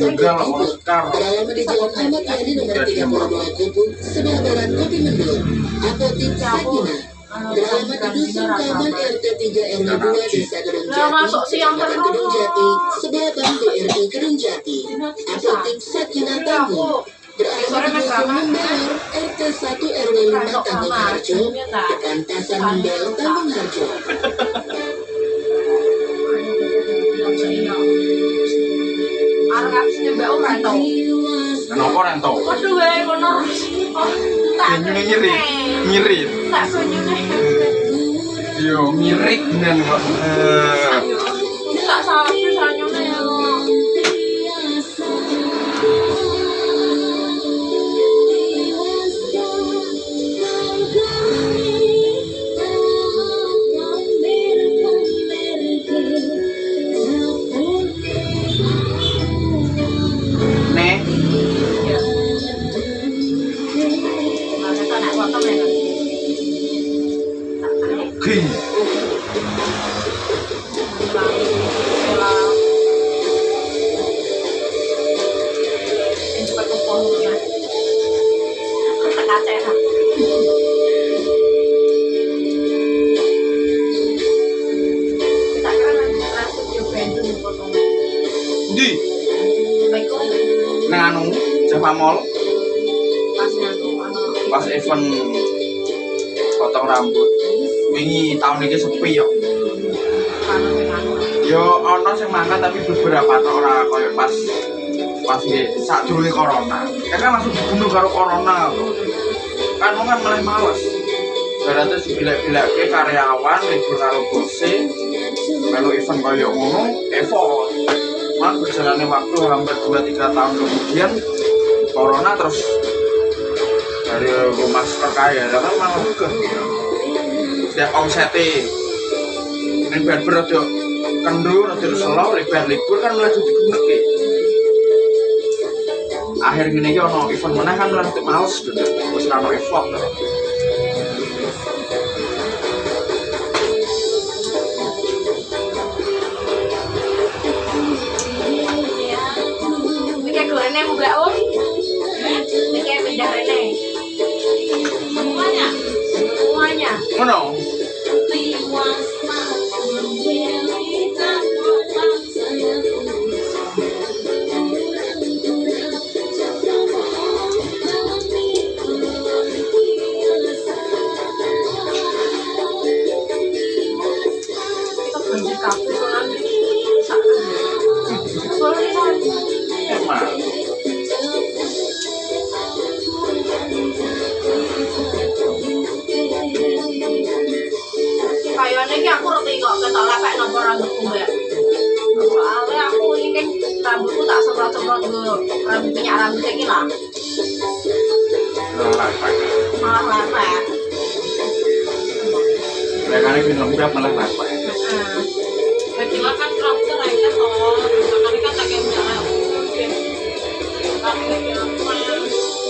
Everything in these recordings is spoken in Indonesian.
Tunggal orang sekar. Beralamat di Jalan Ahmad Yani nomor 32 Kubu, sebelah barat Kopi Mendul. Apotik Sakina. Beralamat di Dusun Taman RT 3 RW 2 Desa Gedung Jati, Kecamatan Gedung Jati, sebelah Bank BRI Gedung Jati. Apotik Sakina Tangguh. Beralamat di Dusun Member RT 1 RW 5 Tanggung Harjo, Kepantasan Member Tanggung Harjo. Kenapa rento? Waduh, kono. Nyiri. Tak banyune. Yo, mirik dan kok. Ini tak salah pisahnya ya. Anu, Java Mall pas event potong rambut wingi tahun ini sepi yo. Yo ono sing mangkat tapi beberapa tok ora koyo pas sadurunge corona. Kan langsung dibunuh karo corona lho. Kan malah males. Berarti dibilek-bilekke karyawan libur karo bose melu event koyo ngono effort. Berjalannya waktu hampir 2-3 tahun kemudian corona terus dari rumah terkaya kan malah juga setiap omsetnya ini barber ada kendur, ada slow, lebar libur kan mulai jadi gede akhir gini ono event mana kan mulai males gitu terus ono effort Ini buka ini kayak pindah ini semuanya mana? Kayaknya aku roti kok ketok lepek nomor rambutku mbak. Soalnya aku ini rambutku tak semprot-semprot dulu rambut minyak rambut kayak gila. Malah lepek. Mereka ini film berapa malah lepek. Kecil kan rambutnya rengket toh. Misalkan kan tak kayak minyak rambut.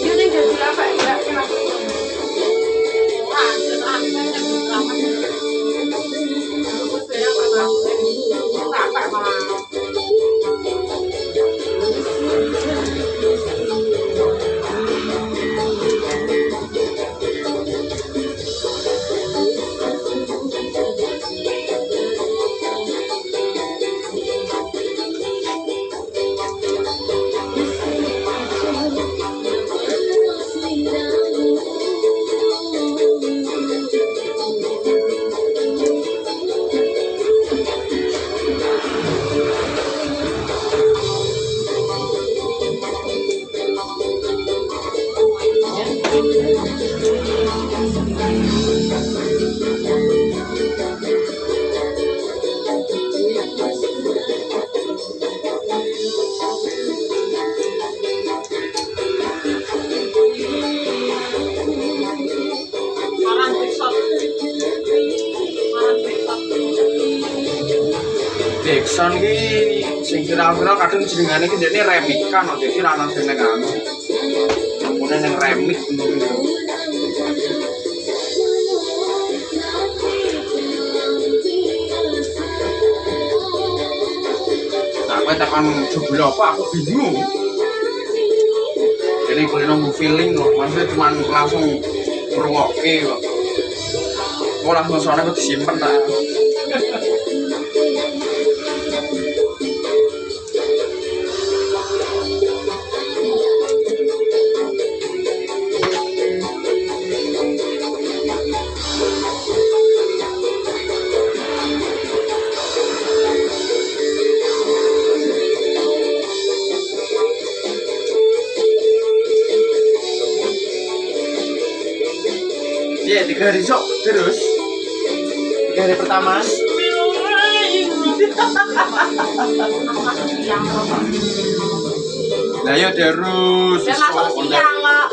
Dia nih jadi lepek mbak. Dexon ki sing viral-viral kadang jenengane ki dene Remika no dadi ra ono sing nang anu. Mune ning remik ngono. Nah, Kowe tekan jebul apa aku bingung. Jadi kuwi nunggu feeling kok, maksudnya cuma langsung ngrungokke kok. Kok langsung soalnya kok disimpen ta. Iya, 3 hari sok terus. 3 hari pertama. Aku masuk siang kok. Lah yo terus. Dia masuk siang kok.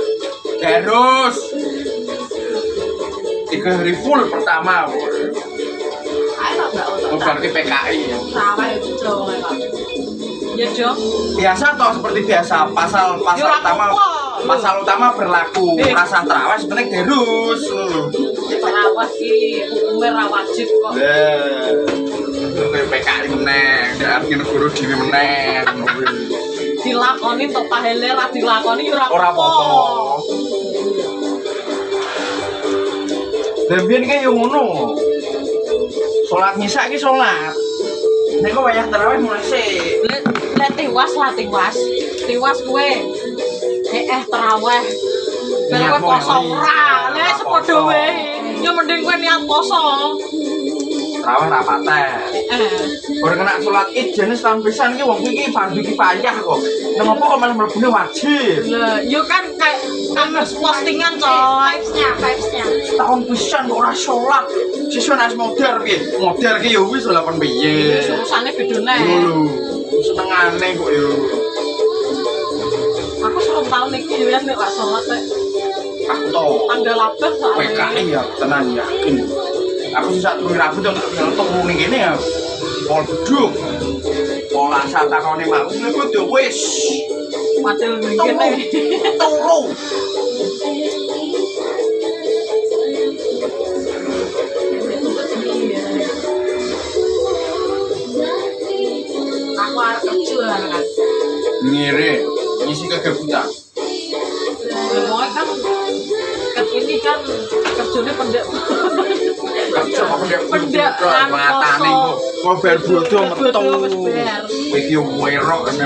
Terus. 3 hari full pertama. Ayo Mbak Oh, untuk berarti PKI ya. sama itu dong kok. Ya dong. Biasa toh seperti biasa pasal utama berlaku rasa terawih sebenarnya terus. Terawih sih hukumnya ra wajib kok. Lah. Kayak PKI meneh, dan negara dhewe meneh. Dilakoni tok pahele ra dilakoni ora Ora apa-apa. Dan biyen ki yo ngono. Salat nyisak ki salat. Nek kok wayah tarawih mulai sik. Lek tiwas lah tiwas. Tiwas kowe. Tarawih. Ben kowe poso ora. Lek sepadha wae. Ya mending kowe niat poso. Tarawih ra pateh. Ora kena salat Id jane setahun pisan ki wong iki fardhu kifayah kok. Nang apa kok malah mlebune wajib. Lah, yo kan kayak postingan coy. Vibes-nya. Setahun pisan kok ora salat. Siswa nek modern piye? Modern ki yo wis lha kon piye. Urusane beda neh. Lho, senengane kok yo. Aku 10 tahun iki yo nek gak salat rek. Aku to. Tanggal lapet soalnya. PKI ya, tenan yakin. Aku sisa turun rambut yang tunggu ning kene ya. Pol beduk. Pola satakone mau niku yo wis. Padahal ngene. Turu. Aku arep kerja kan. Ngire, ngisi kegabutan. Mau kan ini kan kerjanya pendek. Kerja kok Pendek kan matane kosong. kok bar bodho metu. Wis ber. Iki werok kan.